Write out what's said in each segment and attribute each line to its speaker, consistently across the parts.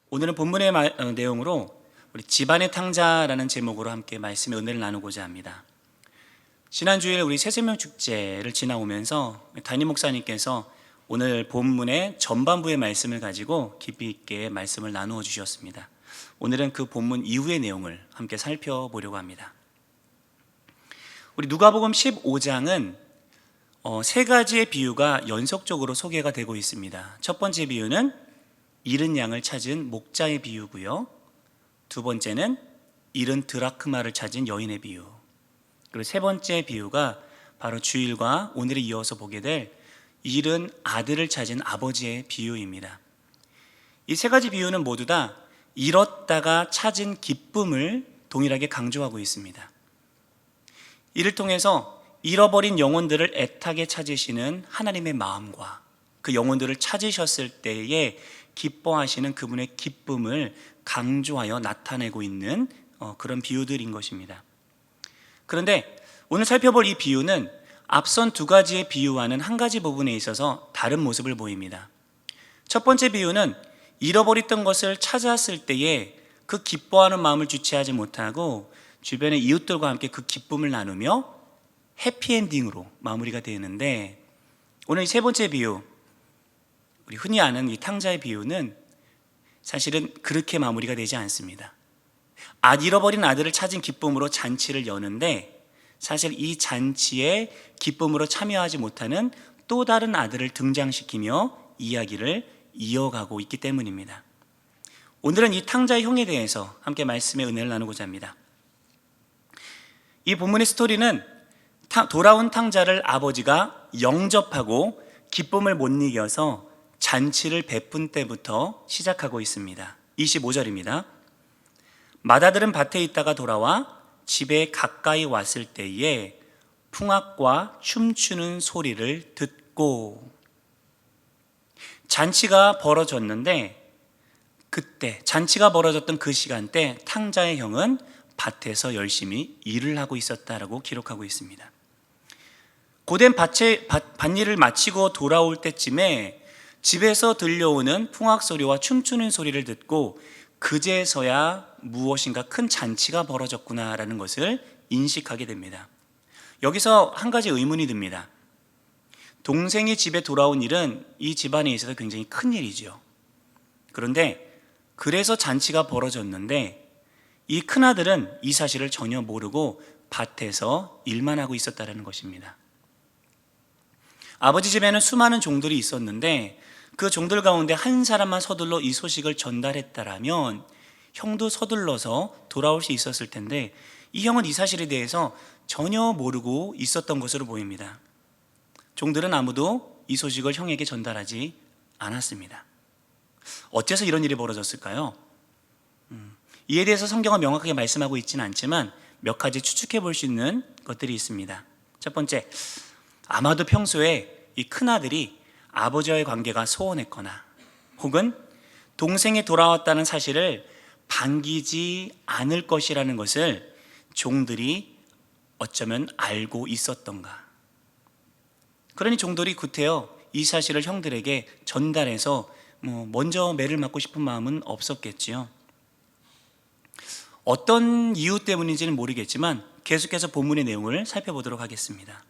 Speaker 1: 오늘은 본문의 내용으로 우리 집안의 탕자라는 제목으로 함께 말씀의 은혜를 나누고자 합니다. 지난주에 우리 새생명 축제를 지나오면서 담임 목사님께서 오늘 본문의 전반부의 말씀을 가지고 깊이 있게 말씀을 나누어 주셨습니다. 오늘은 그 본문 이후의 내용을 함께 살펴보려고 합니다. 우리 누가복음 15장은 세 가지의 비유가 연속적으로 소개가 되고 있습니다. 첫 번째 비유는 잃은 양을 찾은 목자의 비유고요. 두 번째는 잃은 드라크마를 찾은 여인의 비유. 그리고 세 번째 비유가 바로 주일과 오늘에 이어서 보게 될 잃은 아들을 찾은 아버지의 비유입니다. 이 세 가지 비유는 모두 다 잃었다가 찾은 기쁨을 동일하게 강조하고 있습니다. 이를 통해서 잃어버린 영혼들을 애타게 찾으시는 하나님의 마음과 그 영혼들을 찾으셨을 때에 기뻐하시는 그분의 기쁨을 강조하여 나타내고 있는 그런 비유들인 것입니다. 그런데 오늘 살펴볼 이 비유는 앞선 두 가지의 비유와는 한 가지 부분에 있어서 다른 모습을 보입니다. 첫 번째 비유는 잃어버렸던 것을 찾았을 때에 그 기뻐하는 마음을 주체하지 못하고 주변의 이웃들과 함께 그 기쁨을 나누며 해피엔딩으로 마무리가 되는데, 오늘 이 세 번째 비유, 우리 흔히 아는 이 탕자의 비유는 사실은 그렇게 마무리가 되지 않습니다. 잃어버린 아들을 찾은 기쁨으로 잔치를 여는데, 사실 이 잔치에 기쁨으로 참여하지 못하는 또 다른 아들을 등장시키며 이야기를 이어가고 있기 때문입니다. 오늘은 이 탕자의 형에 대해서 함께 말씀의 은혜를 나누고자 합니다. 이 본문의 스토리는 돌아온 탕자를 아버지가 영접하고 기쁨을 못 이겨서 잔치를 베푼 때부터 시작하고 있습니다. 25절입니다. 맏아들은 밭에 있다가 돌아와 집에 가까이 왔을 때에 풍악과 춤추는 소리를 듣고, 잔치가 벌어졌는데, 그때 잔치가 벌어졌던 그 시간대 탕자의 형은 밭에서 열심히 일을 하고 있었다라고 기록하고 있습니다. 고된 밭일을 마치고 돌아올 때쯤에 집에서 들려오는 풍악 소리와 춤추는 소리를 듣고 그제서야 무엇인가 큰 잔치가 벌어졌구나라는 것을 인식하게 됩니다. 여기서 한 가지 의문이 듭니다. 동생이 집에 돌아온 일은 이 집안에 있어서 굉장히 큰 일이죠. 그런데 그래서 잔치가 벌어졌는데 이 큰아들은 이 사실을 전혀 모르고 밭에서 일만 하고 있었다는 것입니다. 아버지 집에는 수많은 종들이 있었는데 그 종들 가운데 한 사람만 서둘러 이 소식을 전달했다라면 형도 서둘러서 돌아올 수 있었을 텐데, 이 형은 이 사실에 대해서 전혀 모르고 있었던 것으로 보입니다. 종들은 아무도 이 소식을 형에게 전달하지 않았습니다. 어째서 이런 일이 벌어졌을까요? 이에 대해서 성경은 명확하게 말씀하고 있지는 않지만 몇 가지 추측해 볼 수 있는 것들이 있습니다. 첫 번째, 아마도 평소에 이 큰아들이 아버지와의 관계가 소원했거나 혹은 동생이 돌아왔다는 사실을 반기지 않을 것이라는 것을 종들이 어쩌면 알고 있었던가. 그러니 종들이 구태여 이 사실을 형들에게 전달해서 먼저 매를 맞고 싶은 마음은 없었겠지요. 어떤 이유 때문인지는 모르겠지만 계속해서 본문의 내용을 살펴보도록 하겠습니다.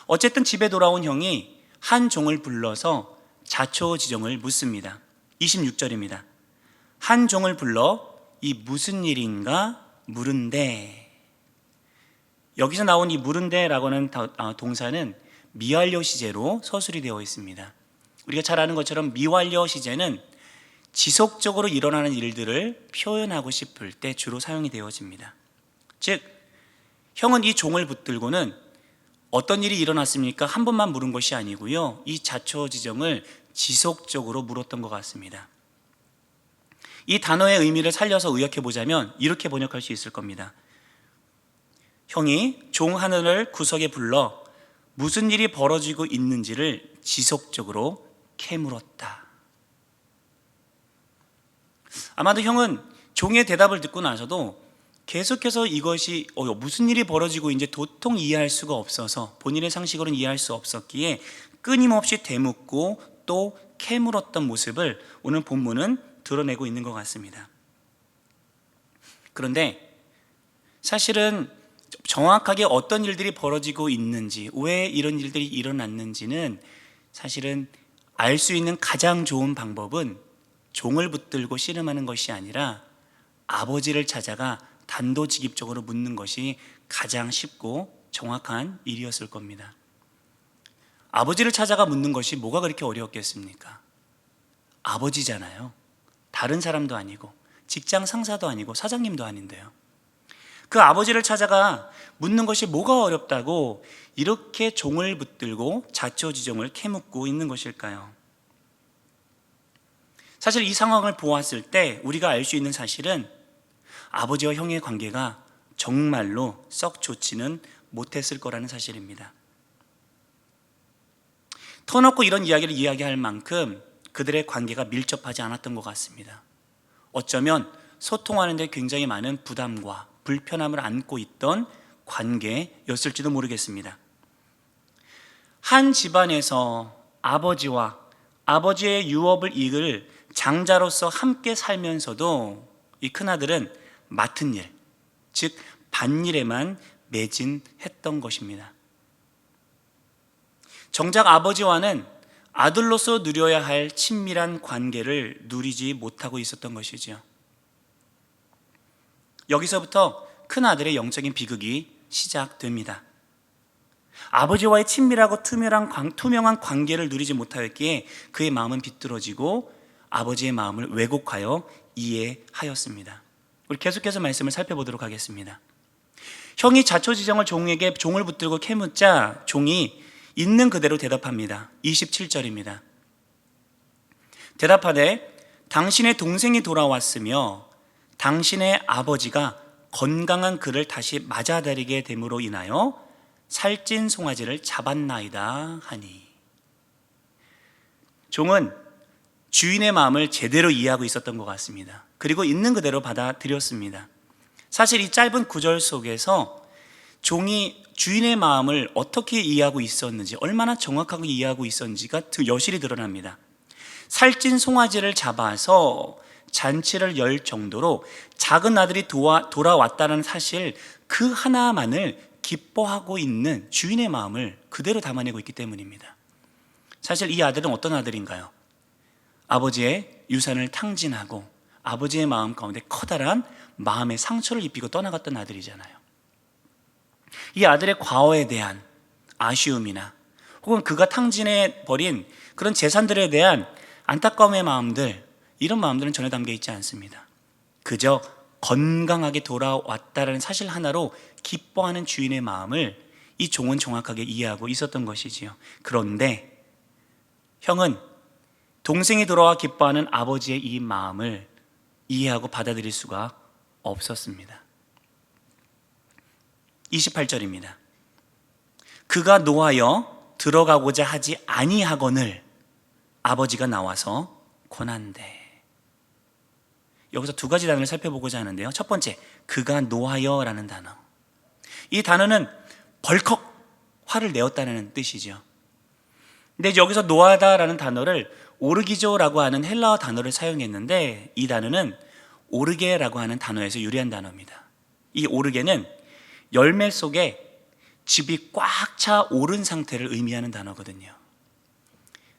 Speaker 1: 어쨌든 집에 돌아온 형이 한 종을 불러서 자초지종을 묻습니다. 26절입니다. 한 종을 불러 이 무슨 일인가 물은데, 여기서 나온 이 물은데라고 하는 동사는 미완료 시제로 서술이 되어 있습니다. 우리가 잘 아는 것처럼 미완료 시제는 지속적으로 일어나는 일들을 표현하고 싶을 때 주로 사용이 되어집니다. 즉, 형은 이 종을 붙들고는 어떤 일이 일어났습니까? 한 번만 물은 것이 아니고요, 이 자초지종을 지속적으로 물었던 것 같습니다. 이 단어의 의미를 살려서 의역해 보자면 이렇게 번역할 수 있을 겁니다. 형이 종 하나를 구석에 불러 무슨 일이 벌어지고 있는지를 지속적으로 캐물었다. 아마도 형은 종의 대답을 듣고 나서도 계속해서 이것이 무슨 일이 벌어지고 이제 도통 이해할 수가 없어서 본인의 상식으로는 이해할 수 없었기에 끊임없이 되묻고 또 캐물었던 모습을 오늘 본문은 드러내고 있는 것 같습니다. 그런데 사실은 정확하게 어떤 일들이 벌어지고 있는지, 왜 이런 일들이 일어났는지는 사실은 알 수 있는 가장 좋은 방법은 종을 붙들고 씨름하는 것이 아니라 아버지를 찾아가 단도직입적으로 묻는 것이 가장 쉽고 정확한 일이었을 겁니다. 아버지를 찾아가 묻는 것이 뭐가 그렇게 어려웠겠습니까? 아버지잖아요. 다른 사람도 아니고 직장 상사도 아니고 사장님도 아닌데요. 그 아버지를 찾아가 묻는 것이 뭐가 어렵다고 이렇게 종을 붙들고 자초지종을 캐묻고 있는 것일까요? 사실 이 상황을 보았을 때 우리가 알 수 있는 사실은 아버지와 형의 관계가 정말로 썩 좋지는 못했을 거라는 사실입니다. 터놓고 이런 이야기를 이야기할 만큼 그들의 관계가 밀접하지 않았던 것 같습니다. 어쩌면 소통하는 데 굉장히 많은 부담과 불편함을 안고 있던 관계였을지도 모르겠습니다. 한 집안에서 아버지와 아버지의 유업을 이을 장자로서 함께 살면서도 이 큰아들은 맡은 일, 즉 밭일에만 매진했던 것입니다. 정작 아버지와는 아들로서 누려야 할 친밀한 관계를 누리지 못하고 있었던 것이지요. 여기서부터 큰아들의 영적인 비극이 시작됩니다. 아버지와의 친밀하고 투명한 관계를 누리지 못하였기에 그의 마음은 비뚤어지고 아버지의 마음을 왜곡하여 이해하였습니다. 우리 계속해서 말씀을 살펴보도록 하겠습니다. 형이 자초지종을 종에게 종을 붙들고 캐묻자 종이 있는 그대로 대답합니다. 27절입니다. 대답하되 당신의 동생이 돌아왔으며 당신의 아버지가 건강한 그를 다시 맞아들이게 됨으로 인하여 살찐 송아지를 잡았나이다 하니. 종은 주인의 마음을 제대로 이해하고 있었던 것 같습니다. 그리고 있는 그대로 받아들였습니다. 사실 이 짧은 구절 속에서 종이 주인의 마음을 어떻게 이해하고 있었는지, 얼마나 정확하게 이해하고 있었는지가 여실히 드러납니다. 살찐 송아지를 잡아서 잔치를 열 정도로 작은 아들이 돌아왔다는 사실 그 하나만을 기뻐하고 있는 주인의 마음을 그대로 담아내고 있기 때문입니다. 사실 이 아들은 어떤 아들인가요? 아버지의 유산을 탕진하고 아버지의 마음 가운데 커다란 마음의 상처를 입히고 떠나갔던 아들이잖아요. 이 아들의 과거에 대한 아쉬움이나 혹은 그가 탕진해버린 그런 재산들에 대한 안타까움의 마음들, 이런 마음들은 전혀 담겨 있지 않습니다. 그저 건강하게 돌아왔다는 사실 하나로 기뻐하는 주인의 마음을 이 종은 정확하게 이해하고 있었던 것이지요. 그런데 형은 동생이 돌아와 기뻐하는 아버지의 이 마음을 이해하고 받아들일 수가 없었습니다. 28절입니다. 그가 노하여 들어가고자 하지 아니하거늘 아버지가 나와서 권한대. 여기서 두 가지 단어를 살펴보고자 하는데요. 첫 번째, 그가 노하여라는 단어. 이 단어는 벌컥 화를 내었다는 뜻이죠. 근데 여기서 노하다라는 단어를 오르기조라고 하는 헬라어 단어를 사용했는데 이 단어는 오르게라고 하는 단어에서 유래한 단어입니다. 이 오르게는 열매 속에 즙이 꽉 차 오른 상태를 의미하는 단어거든요.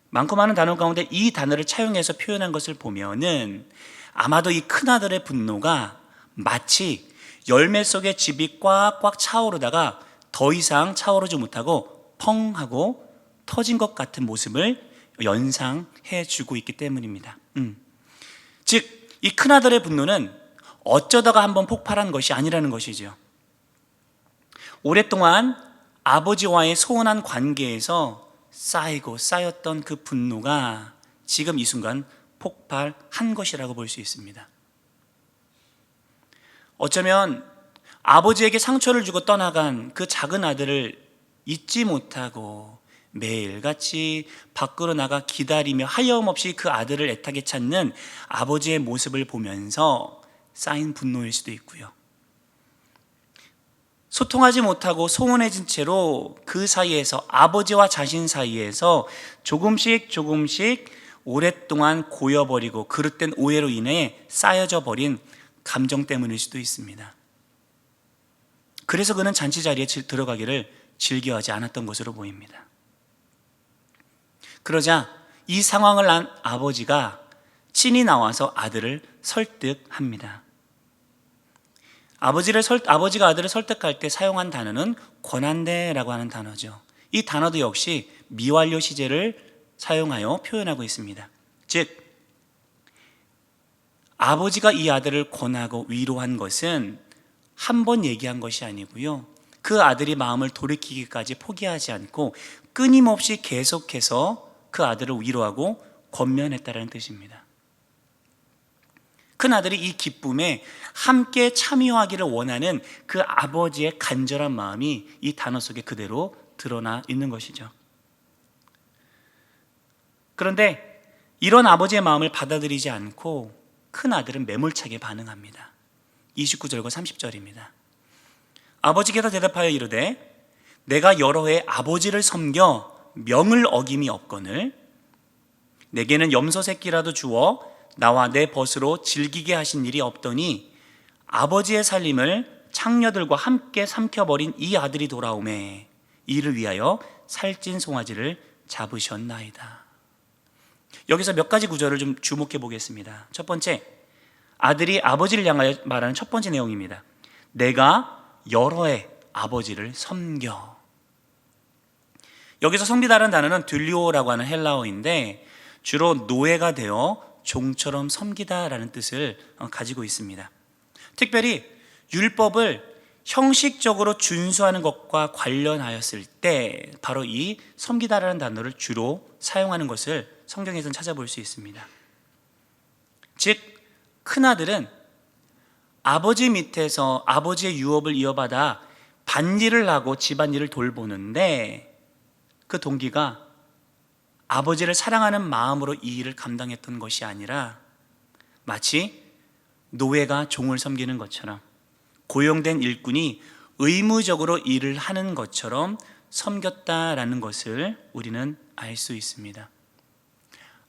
Speaker 1: 많고 많은 단어 가운데 이 단어를 차용해서 표현한 것을 보면은 아마도 이 큰아들의 분노가 마치 열매 속에 즙이 꽉꽉 차오르다가 더 이상 차오르지 못하고 펑 하고 터진 것 같은 모습을 연상해 주고 있기 때문입니다. 즉 이 큰아들의 분노는 어쩌다가 한번 폭발한 것이 아니라는 것이죠. 오랫동안 아버지와의 소원한 관계에서 쌓였던 그 분노가 지금 이 순간 폭발한 것이라고 볼 수 있습니다. 어쩌면 아버지에게 상처를 주고 떠나간 그 작은 아들을 잊지 못하고 매일같이 밖으로 나가 기다리며 하염없이 그 아들을 애타게 찾는 아버지의 모습을 보면서 쌓인 분노일 수도 있고요. 소통하지 못하고 소원해진 채로 그 사이에서 아버지와 자신 사이에서 조금씩 오랫동안 고여버리고 그릇된 오해로 인해 쌓여져 버린 감정 때문일 수도 있습니다. 그래서 그는 잔치 자리에 들어가기를 즐겨하지 않았던 것으로 보입니다. 그러자 이 상황을 안 아버지가 친히 나와서 아들을 설득합니다. 아버지가 아들을 설득할 때 사용한 단어는 권한대라고 하는 단어죠. 이 단어도 역시 미완료 시제를 사용하여 표현하고 있습니다. 즉, 아버지가 이 아들을 권하고 위로한 것은 한 번 얘기한 것이 아니고요. 그 아들이 마음을 돌이키기까지 포기하지 않고 끊임없이 계속해서 그 아들을 위로하고 권면했다는 뜻입니다. 큰 아들이 이 기쁨에 함께 참여하기를 원하는 그 아버지의 간절한 마음이 이 단어 속에 그대로 드러나 있는 것이죠. 그런데 이런 아버지의 마음을 받아들이지 않고 큰 아들은 매몰차게 반응합니다. 29절과 30절입니다. 아버지께서 대답하여 이르되 내가 여러 해 아버지를 섬겨 명을 어김이 없거늘 내게는 염소 새끼라도 주어 나와 내 벗으로 즐기게 하신 일이 없더니 아버지의 살림을 창녀들과 함께 삼켜버린 이 아들이 돌아오매 이를 위하여 살찐 송아지를 잡으셨나이다. 여기서 몇 가지 구절을 좀 주목해 보겠습니다. 첫 번째, 아들이 아버지를 향하여 말하는 첫 번째 내용입니다. 내가 여러 해 아버지를 섬겨. 여기서 섬기다라는 단어는 듈리오라고 하는 헬라어인데 주로 노예가 되어 종처럼 섬기다라는 뜻을 가지고 있습니다. 특별히 율법을 형식적으로 준수하는 것과 관련하였을 때 바로 이 섬기다라는 단어를 주로 사용하는 것을 성경에서는 찾아볼 수 있습니다. 즉, 큰아들은 아버지 밑에서 아버지의 유업을 이어받아 밭일을 하고 집안일을 돌보는데 그 동기가 아버지를 사랑하는 마음으로 이 일을 감당했던 것이 아니라 마치 노예가 종을 섬기는 것처럼 고용된 일꾼이 의무적으로 일을 하는 것처럼 섬겼다라는 것을 우리는 알 수 있습니다.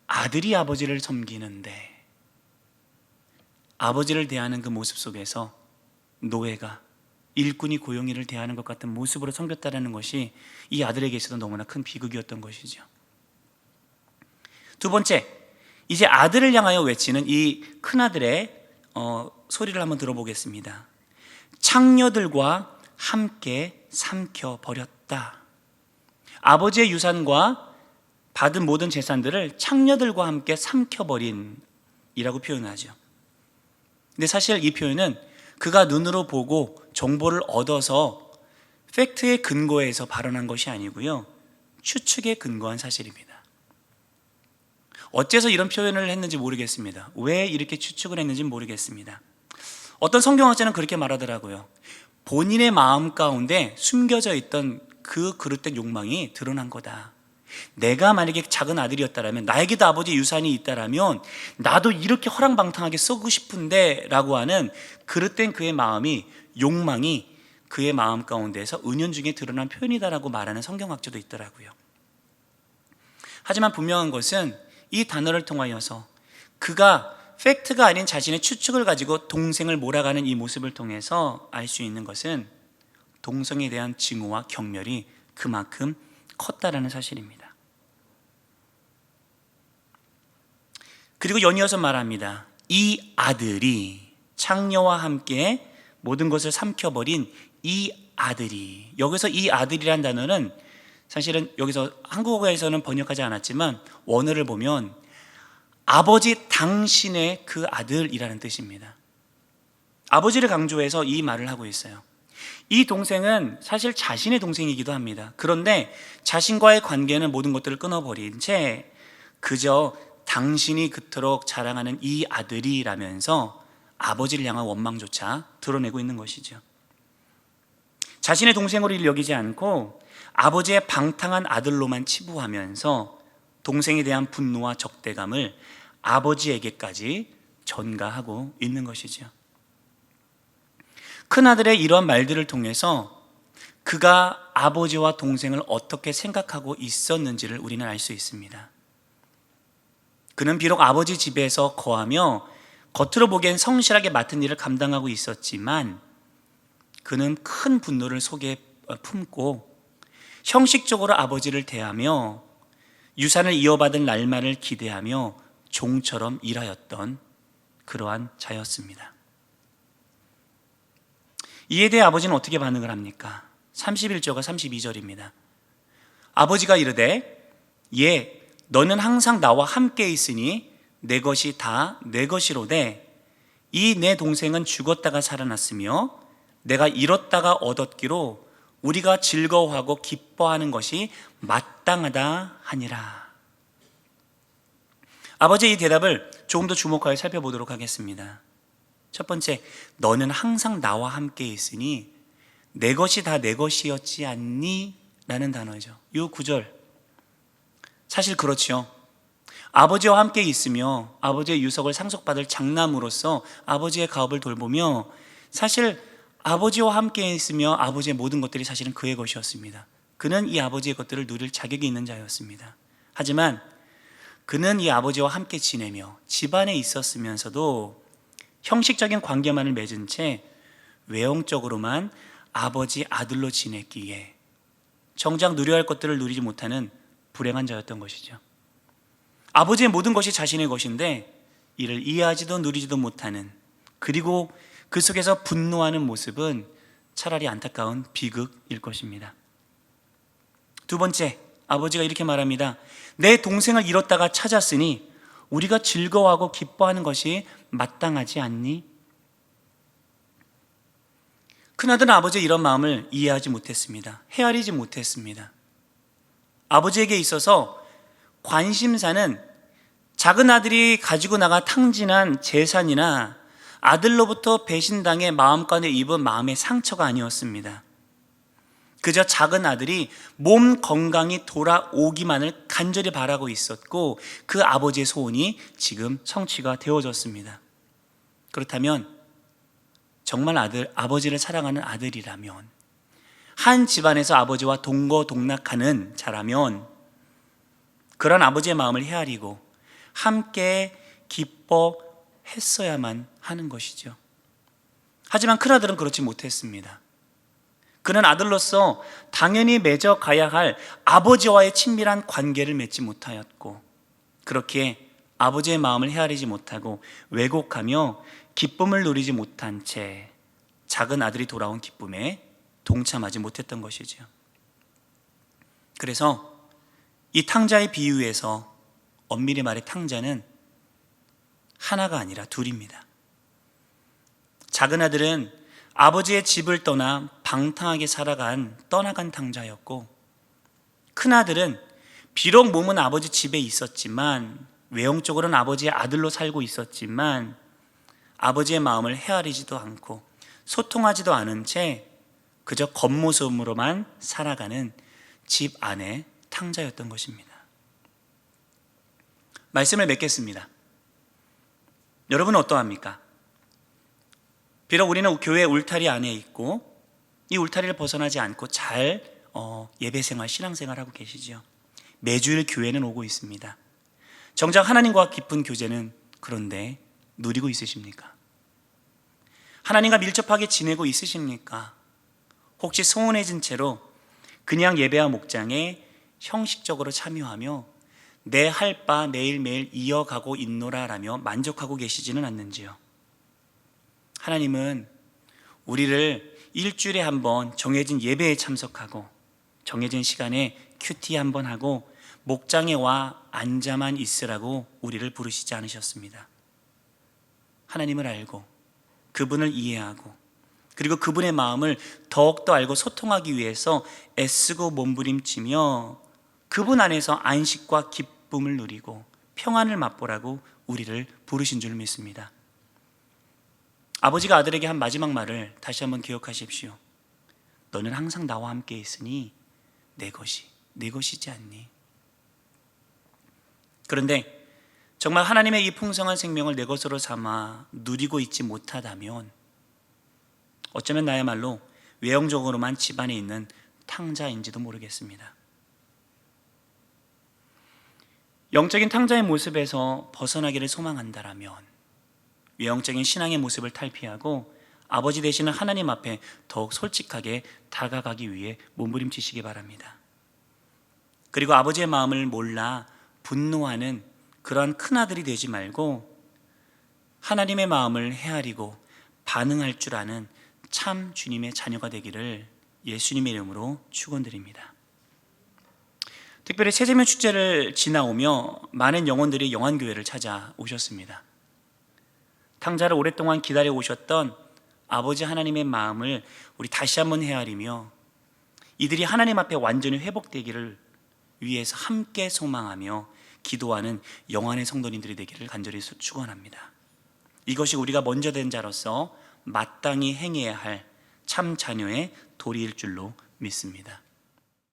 Speaker 1: 아들이 아버지를 섬기는데 아버지를 대하는 그 모습 속에서 노예가 일꾼이 고용일을 대하는 것 같은 모습으로 섬겼다라는 것이 이 아들에게 있어서 너무나 큰 비극이었던 것이죠. 두 번째, 이제 아들을 향하여 외치는 이 큰아들의 소리를 한번 들어보겠습니다. 창녀들과 함께 삼켜버렸다. 아버지의 유산과 받은 모든 재산들을 창녀들과 함께 삼켜버린 이라고 표현하죠. 근데 사실 이 표현은 그가 눈으로 보고 정보를 얻어서 팩트에 근거해서 발언한 것이 아니고요, 추측에 근거한 사실입니다. 어째서 이런 표현을 했는지 모르겠습니다. 왜 이렇게 추측을 했는지 모르겠습니다. 어떤 성경학자는 그렇게 말하더라고요. 본인의 마음 가운데 숨겨져 있던 그 그릇된 욕망이 드러난 거다. 내가 만약에 작은 아들이었다면, 나에게도 아버지의 유산이 있다면 나도 이렇게 허랑방탕하게 쓰고 싶은데 라고 하는 그릇된 그의 마음이, 욕망이 그의 마음 가운데에서 은연중에 드러난 표현이다라고 말하는 성경학자도 있더라고요. 하지만 분명한 것은 이 단어를 통하여서 그가 팩트가 아닌 자신의 추측을 가지고 동생을 몰아가는 이 모습을 통해서 알 수 있는 것은 동성에 대한 증오와 경멸이 그만큼 컸다라는 사실입니다. 그리고 연이어서 말합니다. 이 아들이 창녀와 함께 모든 것을 삼켜버린 이 아들이, 여기서 이 아들이란 단어는 사실은 여기서 한국어에서는 번역하지 않았지만 원어를 보면 아버지 당신의 그 아들이라는 뜻입니다. 아버지를 강조해서 이 말을 하고 있어요. 이 동생은 사실 자신의 동생이기도 합니다. 그런데 자신과의 관계는 모든 것들을 끊어버린 채 그저 당신이 그토록 자랑하는 이 아들이라면서 아버지를 향한 원망조차 드러내고 있는 것이죠. 자신의 동생으로 이를 여기지 않고 아버지의 방탕한 아들로만 치부하면서 동생에 대한 분노와 적대감을 아버지에게까지 전가하고 있는 것이죠. 큰아들의 이러한 말들을 통해서 그가 아버지와 동생을 어떻게 생각하고 있었는지를 우리는 알 수 있습니다. 그는 비록 아버지 집에서 거하며 겉으로 보기엔 성실하게 맡은 일을 감당하고 있었지만 그는 큰 분노를 속에 품고 형식적으로 아버지를 대하며 유산을 이어받을 날만을 기대하며 종처럼 일하였던 그러한 자였습니다. 이에 대해 아버지는 어떻게 반응을 합니까? 31절과 32절입니다. 아버지가 이르되 예 너는 항상 나와 함께 있으니 내 것이 다 내 것이로되 이 내 동생은 죽었다가 살아났으며 내가 잃었다가 얻었기로 우리가 즐거워하고 기뻐하는 것이 마땅하다 하니라. 아버지의 이 대답을 조금 더 주목하여 살펴보도록 하겠습니다. 첫 번째, 너는 항상 나와 함께 있으니 내 것이 다 내 것이었지 않니? 라는 단어죠. 이 구절 사실 그렇지요. 아버지와 함께 있으며 아버지의 유석을 상속받을 장남으로서 아버지의 가업을 돌보며 사실 아버지와 함께 있으며 아버지의 모든 것들이 사실은 그의 것이었습니다. 그는 이 아버지의 것들을 누릴 자격이 있는 자였습니다. 하지만 그는 이 아버지와 함께 지내며 집안에 있었으면서도 형식적인 관계만을 맺은 채 외형적으로만 아버지 아들로 지냈기에 정작 누려야 할 것들을 누리지 못하는 불행한 자였던 것이죠. 아버지의 모든 것이 자신의 것인데 이를 이해하지도 누리지도 못하는, 그리고 그 속에서 분노하는 모습은 차라리 안타까운 비극일 것입니다. 두 번째, 아버지가 이렇게 말합니다. 내 동생을 잃었다가 찾았으니 우리가 즐거워하고 기뻐하는 것이 마땅하지 않니? 큰아들은 아버지의 이런 마음을 이해하지 못했습니다. 헤아리지 못했습니다. 아버지에게 있어서 관심사는 작은 아들이 가지고 나가 탕진한 재산이나 아들로부터 배신당해 마음간에 입은 마음의 상처가 아니었습니다. 그저 작은 아들이 몸 건강히 돌아오기만을 간절히 바라고 있었고 그 아버지의 소원이 지금 성취가 되어졌습니다. 그렇다면 정말 아버지를 사랑하는 아들이라면, 한 집안에서 아버지와 동거동락하는 자라면 그런 아버지의 마음을 헤아리고 함께 기뻐했어야만 하는 것이죠. 하지만 큰아들은 그렇지 못했습니다. 그는 아들로서 당연히 맺어가야 할 아버지와의 친밀한 관계를 맺지 못하였고, 그렇게 아버지의 마음을 헤아리지 못하고 왜곡하며 기쁨을 누리지 못한 채 작은 아들이 돌아온 기쁨에 동참하지 못했던 것이죠. 그래서 이 탕자의 비유에서 엄밀히 말해 탕자는 하나가 아니라 둘입니다. 작은 아들은 아버지의 집을 떠나 방탕하게 떠나간 탕자였고, 큰 아들은 비록 몸은 아버지 집에 있었지만 외형적으로는 아버지의 아들로 살고 있었지만 아버지의 마음을 헤아리지도 않고 소통하지도 않은 채 그저 겉모습으로만 살아가는 집 안의 탕자였던 것입니다. 말씀을 맺겠습니다. 여러분은 어떠합니까? 비록 우리는 교회 울타리 안에 있고 이 울타리를 벗어나지 않고 잘 예배생활, 신앙생활하고 계시죠. 매주일 교회는 오고 있습니다. 정작 하나님과 깊은 교제는 그런데 누리고 있으십니까? 하나님과 밀접하게 지내고 있으십니까? 혹시 소원해진 채로 그냥 예배와 목장에 형식적으로 참여하며 내 할 바 매일매일 이어가고 있노라라며 만족하고 계시지는 않는지요? 하나님은 우리를 일주일에 한 번 정해진 예배에 참석하고 정해진 시간에 큐티 한 번 하고 목장에 와 앉아만 있으라고 우리를 부르시지 않으셨습니다. 하나님을 알고 그분을 이해하고 그리고 그분의 마음을 더욱더 알고 소통하기 위해서 애쓰고 몸부림치며 그분 안에서 안식과 기쁨을 누리고 평안을 맛보라고 우리를 부르신 줄 믿습니다. 아버지가 아들에게 한 마지막 말을 다시 한번 기억하십시오. 너는 항상 나와 함께 있으니 내 것이지 않니? 그런데 정말 하나님의 이 풍성한 생명을 내 것으로 삼아 누리고 있지 못하다면 어쩌면 나야말로 외형적으로만 집안에 있는 탕자인지도 모르겠습니다. 영적인 탕자의 모습에서 벗어나기를 소망한다라면 외형적인 신앙의 모습을 탈피하고 아버지 되시는 하나님 앞에 더욱 솔직하게 다가가기 위해 몸부림치시기 바랍니다. 그리고 아버지의 마음을 몰라 분노하는 그러한 큰아들이 되지 말고 하나님의 마음을 헤아리고 반응할 줄 아는 참 주님의 자녀가 되기를 예수님의 이름으로 축원드립니다. 특별히 세제명 축제를 지나오며 많은 영혼들이 영안교회를 찾아오셨습니다. 탕자를 오랫동안 기다려 오셨던 아버지 하나님의 마음을 우리 다시 한번 헤아리며 이들이 하나님 앞에 완전히 회복되기를 위해서 함께 소망하며 기도하는 영안의 성도님들이 되기를 간절히 축원합니다. 이것이 우리가 먼저 된 자로서 마땅히 행해야 할 참 자녀의 도리일 줄로 믿습니다.